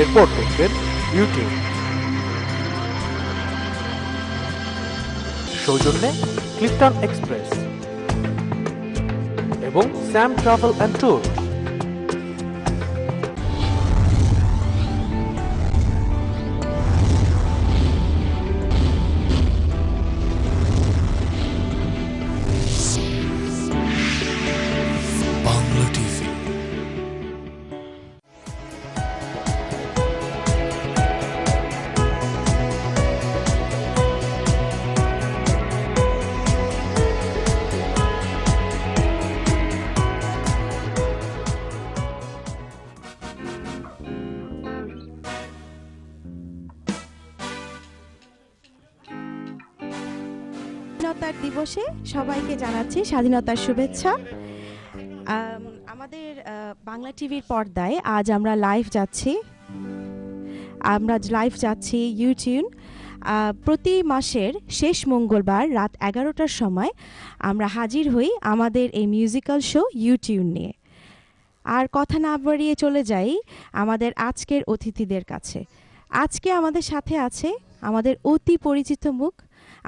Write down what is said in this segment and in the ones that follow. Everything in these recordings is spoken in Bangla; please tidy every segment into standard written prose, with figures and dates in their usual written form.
এরপর দেখবেন ইউটিউব। সৌজন্যে ক্লিফটন এক্সপ্রেস এবং Sam travel and tour. Bangla TV. স্বাধীনতার দিবসে সবাইকে জানাচ্ছি স্বাধীনতার শুভেচ্ছা। আমাদের বাংলা টিভির পর্দায় আজ আমরা লাইভ যাচ্ছি ইউটিউন। প্রতি মাসের শেষ মঙ্গলবার রাত 11টার সময় আমরা হাজির হই আমাদের এই মিউজিক্যাল শো ইউটিউন নিয়ে। আর কথা না বাড়িয়ে চলে যাই আমাদের আজকের অতিথিদের কাছে। আজকে আমাদের সাথে আছে আমাদের অতি পরিচিত মুখ,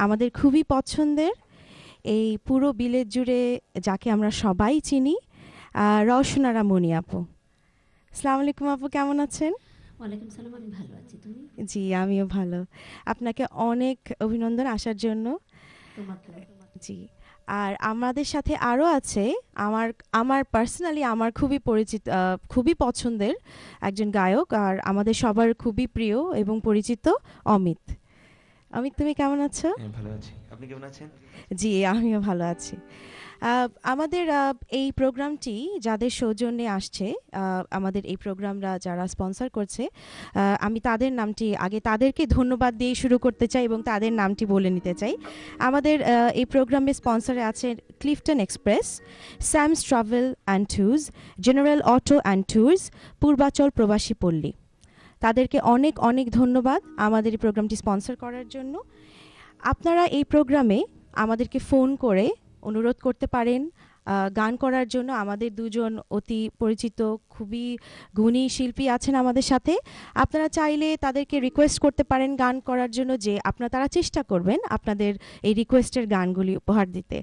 আমাদের খুবই পছন্দের, এই পুরো বিলেত জুড়ে যাকে আমরা সবাই চিনি, রওশনারা মনি আপু। আসসালামু আলাইকুম আপু, কেমন আছেন? ওয়ালাইকুম সালাম, আমি ভালো আছি, তুমি? জি, আমিও ভালো। আপনাকে অনেক অভিনন্দন আসার জন্য। তোমাকে। জি, আর আমাদের সাথে আরও আছে আমার পার্সোনালি আমার খুবই পরিচিত, খুবই পছন্দের একজন গায়ক, আর আমাদের সবার খুবই প্রিয় এবং পরিচিত অমিত। অমিত, তুমি কেমন আছো? ভালো আছি, আপনি কেমন আছেন? জি, আমিও ভালো আছি। আমাদের এই প্রোগ্রামটি যাদের সৌজন্যে আসছে, আমাদের এই প্রোগ্রামরা যারা স্পন্সর করছে, আমি তাদের নামটি আগে তাদেরকে ধন্যবাদ দিয়ে শুরু করতে চাই এবং তাদের নামটি বলে নিতে চাই। আমাদের এই প্রোগ্রামের স্পন্সরে আছে Clifton express, Sam's travel and tours, general auto and tours, Purbachal প্রবাসী পল্লী। তাদেরকে অনেক অনেক ধন্যবাদ আমাদের এই প্রোগ্রামটি স্পন্সর করার জন্য। আপনারা এই প্রোগ্রামে আমাদেরকে ফোন করে অনুরোধ করতে পারেন গান করার জন্য। আমাদের দুজন অতি পরিচিত খুবই গুণী শিল্পী আছেন আমাদের সাথে। আপনারা চাইলে তাদেরকে রিকোয়েস্ট করতে পারেন গান করার জন্য, যে তারা চেষ্টা করবেন আপনাদের এই রিকোয়েস্টের গানগুলি উপহার দিতে।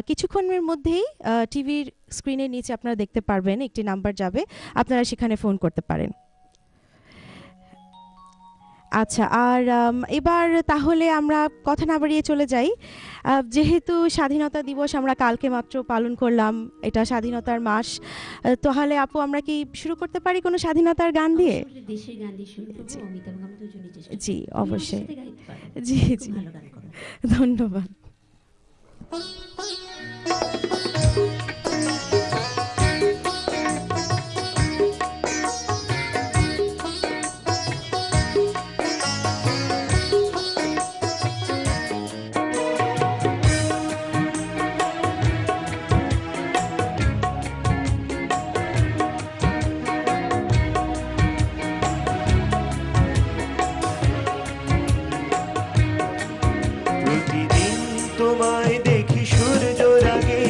কিছুক্ষণের মধ্যেই টিভির স্ক্রিনের নিচে আপনারা দেখতে পারবেন একটি নাম্বার যাবে, আপনারা সেখানে ফোন করতে পারেন। আচ্ছা, আর এবার তাহলে আমরা কথা না বাড়িয়ে চলে যাই। যেহেতু স্বাধীনতা দিবস আমরা কালকে মাত্র পালন করলাম, এটা স্বাধীনতার মাস, তাহলে আপু আমরা কি শুরু করতে পারি কোনো স্বাধীনতার গান দিয়ে? দেশের গান দিয়ে শুরু করব, অমিত এবং আমি দুজনেই চেষ্টা করব। জি, অবশ্যই। জি জি জি, জি, ভালো গান করো। ধন্যবাদ। প্রতিদিন তোমায় দেখি সূর্য রাগে,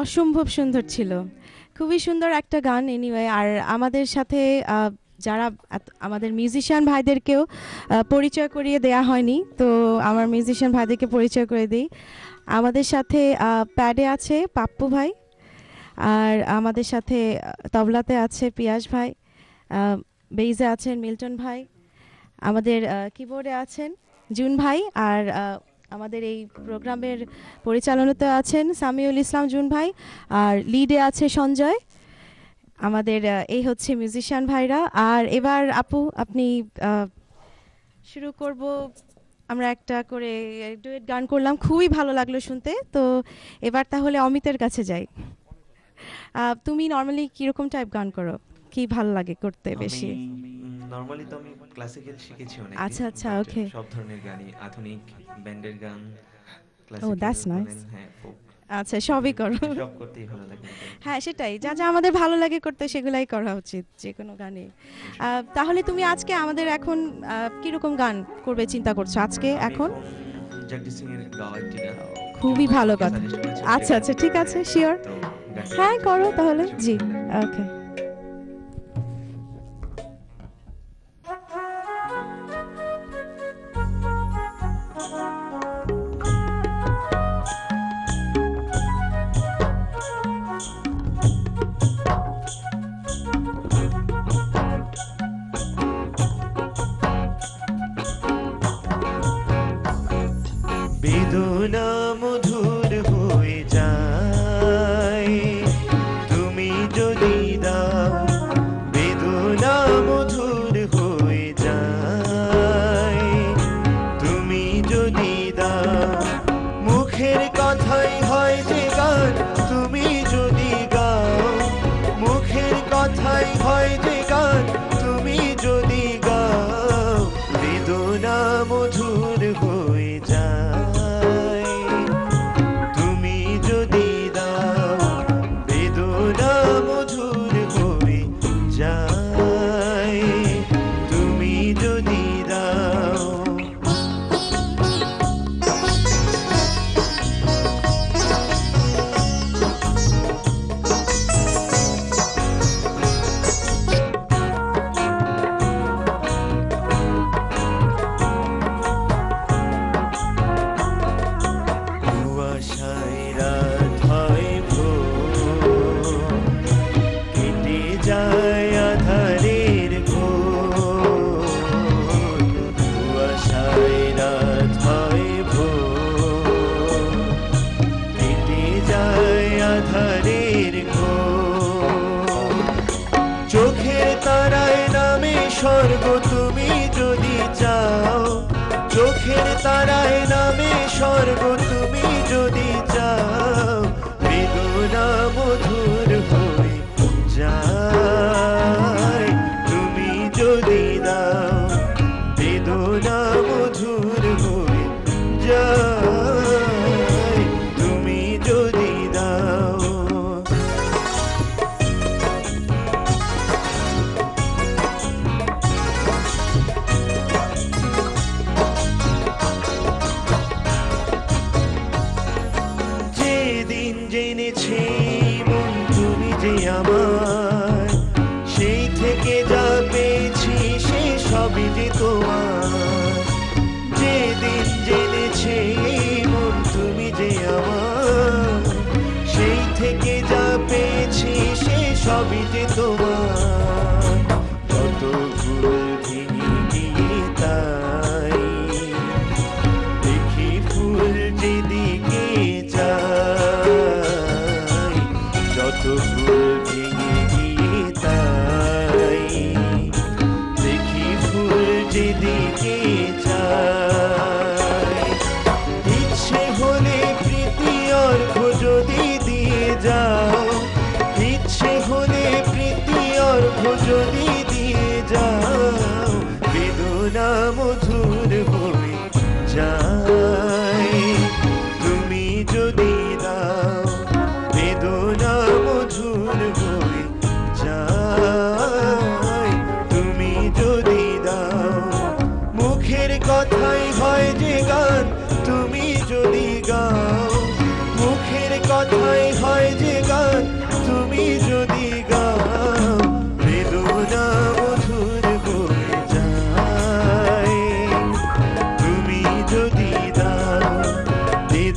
অসম্ভব সুন্দর ছিল, খুবই সুন্দর একটা গান। এনিওয়ে, আর আমাদের সাথে যারা আমাদের মিউজিশিয়ান ভাইদেরকেও পরিচয় করিয়ে দেয়া হয়নি, তো আমার মিউজিশিয়ান ভাইদেরকে পরিচয় করে দিই। আমাদের সাথে প্যাডে আছে পাপ্পু ভাই, আর আমাদের সাথে তবলাতে আছে পিয়াস ভাই, বেইজে আছেন মিল্টন ভাই, আমাদের কিবোর্ডে আছেন জুন ভাই, আর আমাদের এই প্রোগ্রামের পরিচালনাতে আছেন সামিউল ইসলাম জুন ভাই, আর লিডে আছে সঞ্জয়। আমাদের এই হচ্ছে মিউজিশিয়ান ভাইরা। আর এবার আপু আপনি শুরু করব, আমরা একটা করে ডুয়েট গান করলাম, খুবই ভালো লাগলো শুনতে। তো এবার তাহলে অমিতের কাছে যাই। তুমি নর্মালি কিরকম টাইপ গান করো, কি ভালো লাগে করতে বেশি? নরমালি তো আমি ক্লাসিক্যাল শিখেছি অনেক আচ্ছা আচ্ছা, বাট ওকে। সব ধরনের গানই, আধুনিক ব্যান্ডের গান, ও ক্লাসিক্যাল দ্যাটস নাইস। বলেন, হ্যাঁ folk, আচ্ছা, সবই করো। সব করতেই ভালো লাগে মোটামুটি। হ্যাঁ, সেটাই, যা যা আমাদের ভালো লাগে করতে সেগুলাই করা উচিত যে কোনো গানে। তাহলে তুমি আজকে আমাদের এখন কিরকম গান করবে চিন্তা করছো আজকে আমি এখন? জগজিৎ সিং এর গাওয়া একটি গান, খুবই জুন ভাই ভালো আমাকে কথা। suggest করেছে আচ্ছা ওইটা আচ্ছা, গান ঠিক করতে। আছে, শিওর। তো গানটা হ্যাঁ করো তাহলে, আশা করি জি। ভালো লাগবে। ওকে। বেদনা মধুর হয়ে যায় তুমি যদি দাও, বেদনা মধুর হয়ে যায় তুমি যদি দাও, মুখের কথাই হয় যে গান তুমি যদি গাও, মুখের কথাই হয় যে গান তুমি যদি গাও, বেদনা মধুর হয়ে যায় তুমি যদি দাও, বেদনা মধুর হয়ে যায় তুমি যদি দাও।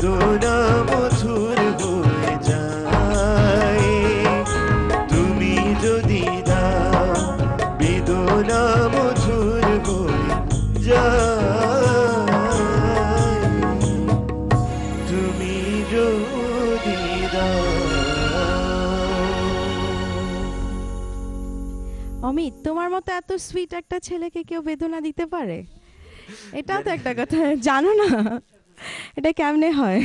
বেদনা মধুর হয়ে যায় তুমি যদি দাও বেদনা মধুর হয়ে যায় তুমি যদি দাও। অমিত, তোমার মতো এত সুইট একটা ছেলেকে কেউ বেদনা দিতে পারে? এটাও তো একটা কথা, জানো না এটা কেমনে হয়?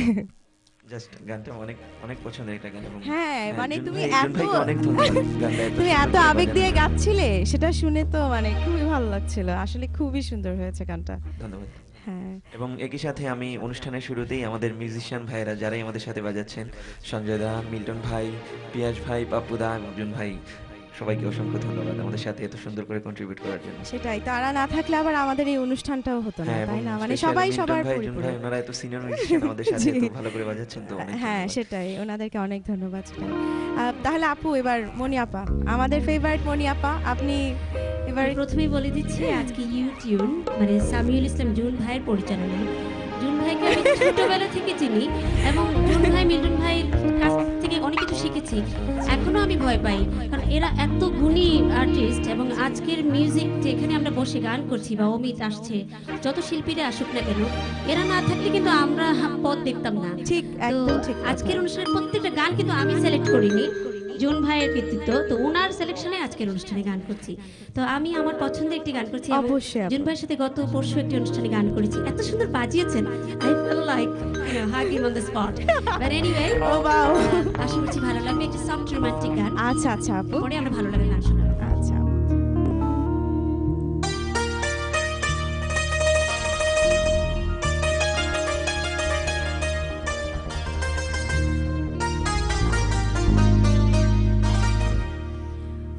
জাস্ট গানটা অনেক অনেক পছন্দের একটা গান এবং হ্যাঁ, মানে জুন তুমি ভাই- জুন এত ভাইকে অনেক ধন্যবাদ গানটা তুমি সুন্দর এত করে আবেগ দিয়ে বাজানোর গাচ্ছিলে, সেটা শুনে তো মানে খুবই ভালো লাগছিল। আসলে খুবই সুন্দর হয়েছে গানটা। জন্য। ধন্যবাদ। হ্যাঁ, এবং একই সাথে আমি অনুষ্ঠানের শুরুতেই আমাদের মিউজিশিয়ান ভাইরা যারাই আমাদের সাথে বাজাচ্ছেন, সঞ্জয় দা, মিল্টন ভাই, পিয়াজ ভাই, পাপ্পু দা, অর্জুন ভাই, সবাইকে অসংখ্য ধন্যবাদ আমাদের সাথে এত সুন্দর করে কন্ট্রিবিউট করার জন্য। সেটাই, তারা না থাকলে আবার আমাদের এই অনুষ্ঠানটাও হতো না, হ্যাঁ, তাই এবং না? মানে স্পেশালি সবাই মিল্টন সবার ভাই, জুন ভাই, পরিপূরক। ওনারা এত সিনিয়র মিউজিশিয়ান আমাদের সাথে জি। এত ভালো করে বাজাচ্ছেন, তো অনেক হ্যাঁ, ধন্যবাদ। সেটাই, ওনাদেরকে অনেক ধন্যবাদ। সেটাই। তাহলে আপু, এবার মনি আপা, আমাদের ফেভারিট মনি আপা, আপনি এবার আমি প্রথমেই বলে দিচ্ছি আজকে ইউটিউন মানে সামিউল ইসলাম জুন ভাইয়ের পরিচালনায়। জুন ভাইকে আমি ছোটবেলা থেকে চিনি এবং জুন ভাই মিল্টন ভাইয়ের কাছ থেকে অনেক কিছু শিখেছি। এখনো আমি ভয় পাই, কারণ এরা এত গুণী আর্টিস্ট এবং আজকের মিউজিক যেখানে আমরা বসে গান করছি বা অমিত আসছে, যত শিল্পীরা আসুক না কেন, এরা না থাকলে কিন্তু আমরা পথ দেখতাম না। ঠিক, তো একদম ঠিক কথা। আজকের অনুষ্ঠানের প্রত্যেকটা গান কিন্তু আমি সিলেক্ট করিনি, জুন ভাইয়ের কৃতিত্ব। তো ওনার সিলেকশনে আজকের অনুষ্ঠানে গান করছি। তো আমি আমার পছন্দের একটি গান করছি এবং অবশ্যই আপু। জুন ভাইয়ের সাথে গত পরশু একটি অনুষ্ঠানে গান করেছি। এত সুন্দর বাজিয়েছেন, I feel like hugging on the spot. But anyway, ও বাও। আশা করছি ভালো লাগবে। একটি সফট রোমান্টিক গান, আচ্ছা আচ্ছা আপু, পরে আমরা ভালো লাগে গান শোনাবো। আচ্ছা।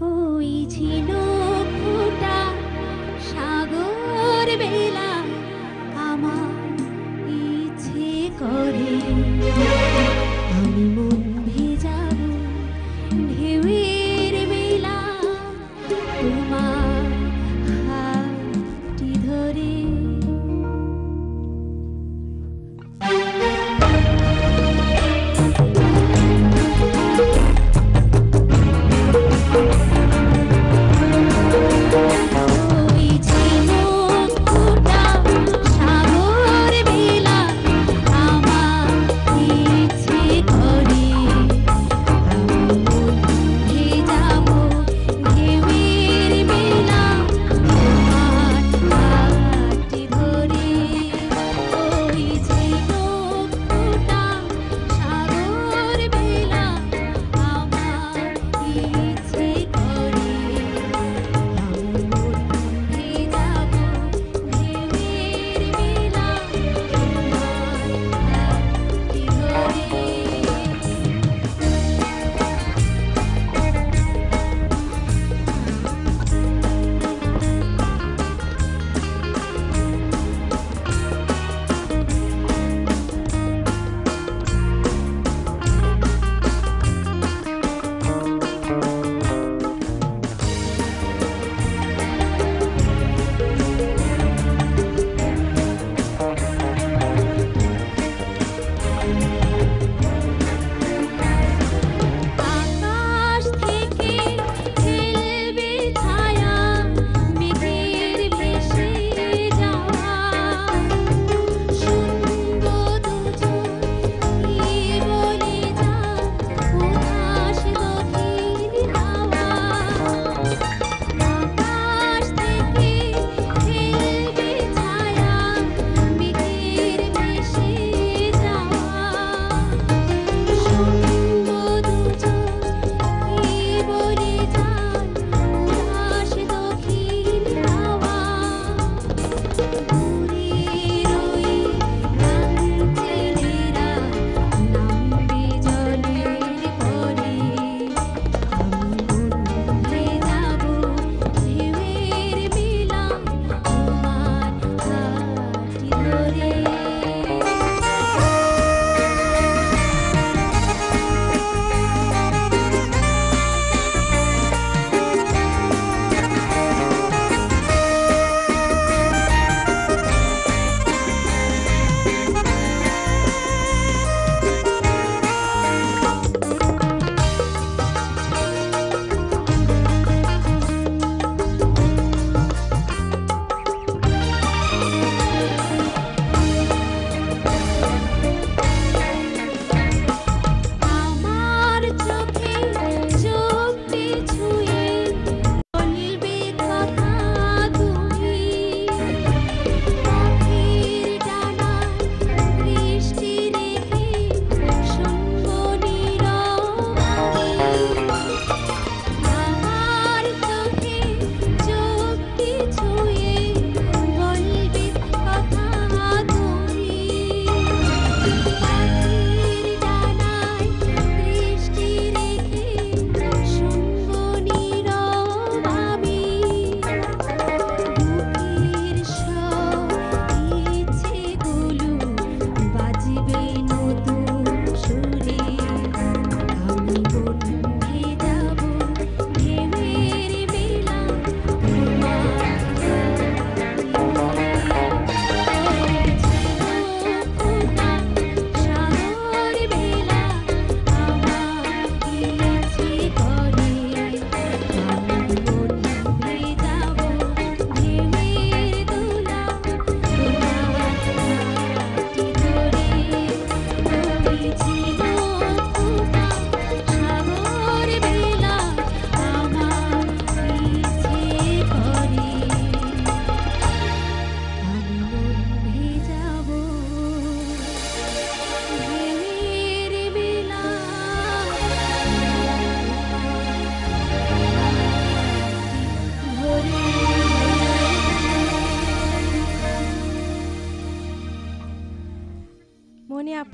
ওই ঝিনুক ফোঁটা সাগর বেলা আমার ইচ্ছে করে আমি মন ভেজাবো ঢেউয়ের বেলা তোমার হাতটি ধরে। ওই ঝিনুক ফোঁটা সাগর বেলা আমার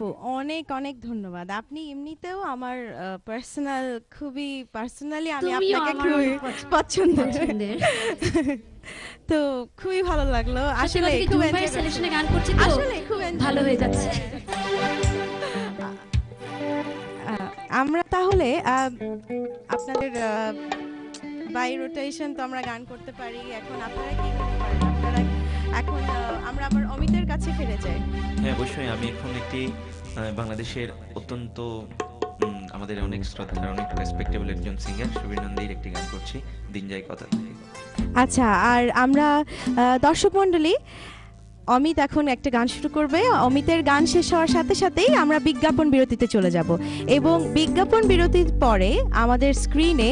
আপু অনেক অনেক ধন্যবাদ। আপনি এমনিতেও আমার খুবই পার্সোনালি আমি তুমিও আপনাকে আমার খুবই অনেক পছন্দের। পছন্দের। তো খুবই ভালো লাগলো সত্যি আসলে কথা কি, খুব জুন এনজয় ভাইয়ের করছি। সিলেকশনে গান করছি তো আসলে খুব enjoy ভালো হয়ে যাচ্ছে। আহ, আমরা তাহলে আপনাদের বাই রোটেশন তো আমরা গান করতে পারি। এখন আপনারা কি করতে পারেন? আপনারা এখন আমরা আবার অমিতের কাছে ফিরে যাই। হ্যাঁ, অবশ্যই। আমি এখন একটি বাংলাদেশের অত্যন্ত আমাদের অনেক শ্রদ্ধার, অনেক রেসপেক্টেবল একজন সিঙ্গার সুবীর নন্দীর একটি গান করছি, দিন যায় কথা থেকে। আচ্ছা, আর আমরা দর্শক মণ্ডলী, অমিত এখন একটা গান শুরু করবে। অমিতের গান শেষ হওয়ার সাথে সাথেই আমরা বিজ্ঞাপন বিরতিতে চলে যাব এবং বিজ্ঞাপন বিরতির পরে আমাদের স্ক্রিনে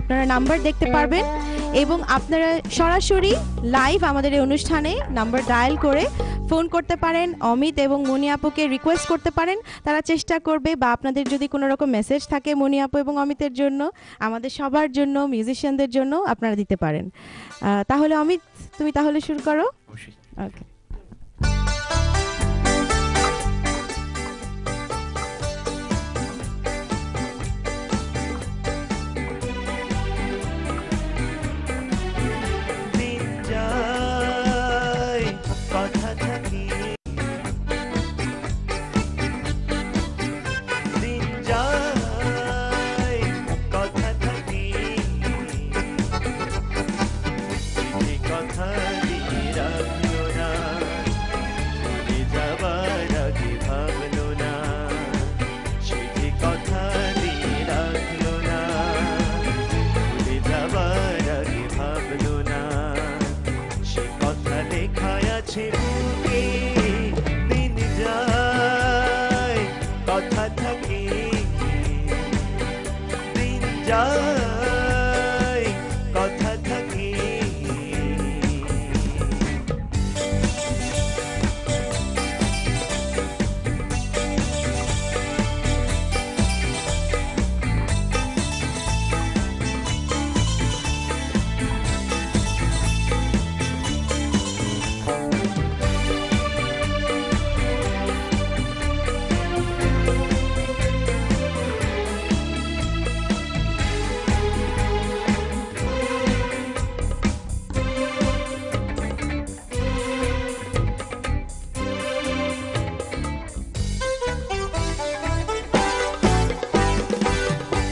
আপনারা নাম্বার দেখতে পারবেন এবং আপনারা সরাসরি লাইভ আমাদের এই অনুষ্ঠানে নাম্বার ডায়াল করে ফোন করতে পারেন। অমিত এবং মনি আপুকে রিকোয়েস্ট করতে পারেন, তারা চেষ্টা করবে, বা আপনাদের যদি কোনো রকম মেসেজ থাকে মনি আপু এবং অমিতের জন্য, আমাদের সবার জন্য, মিউজিশিয়ানদের জন্য আপনারা দিতে পারেন। তাহলে অমিত, তুমি তাহলে শুরু করো। অবশ্যই। ওকে। দিন যায় কথা থাকি, দিন যায় কথা থাকি, চিঠি কথা দিয়ে রাখলো না, ভুলে যাবার আগে ভাবলো না, চিঠি কথা দিয়ে রাখলো না, ভুলে যাবার আগে ভাবলো না, সে কথা লেখায় আছে বুকে, দিন যায় কথা থাকে, দিন যায় কথা থাকে।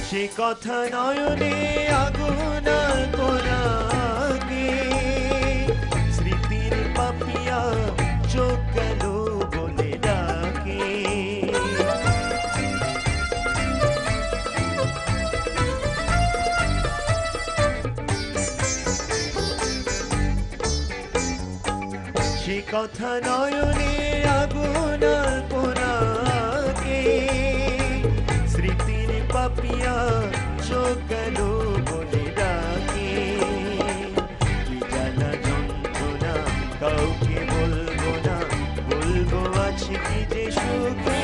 সে কথা নয়নে আগুন কোনাকে, স্মৃতির পাপিয়া চোখ গেল বলে ডাকে, সে কথা নয়নে আগুন কোনাকে, স্মৃতির পাপিয়া চোখ গেল বলে ডাকে, কি জ্বালা যন্ত্রণা কাউকে বলবো না, বলবো আছে কি যে সুখে,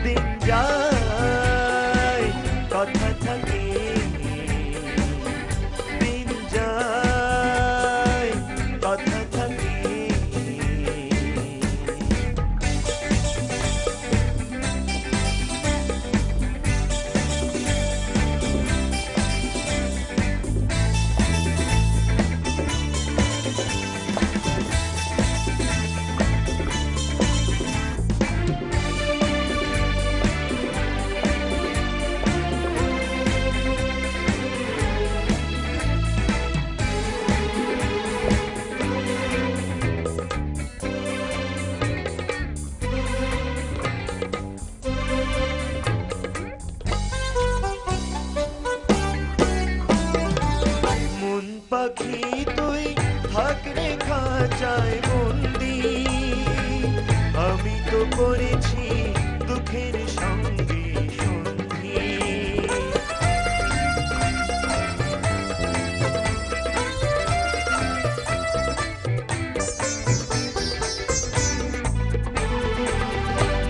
দিন যায় কথা থাকে, দিন যায় কথা থাকে। মন পাখি তুই থাক রে খাঁচায় বন্দি, আমি তো করেছি দুঃখের সঙ্গে সন্ধি,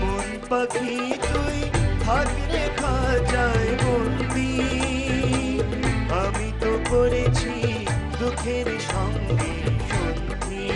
মন পাখি তুই থাক রে খাঁচায় বন্দি, আমি তো করেছি দুঃখের সঙ্গে সন্ধি,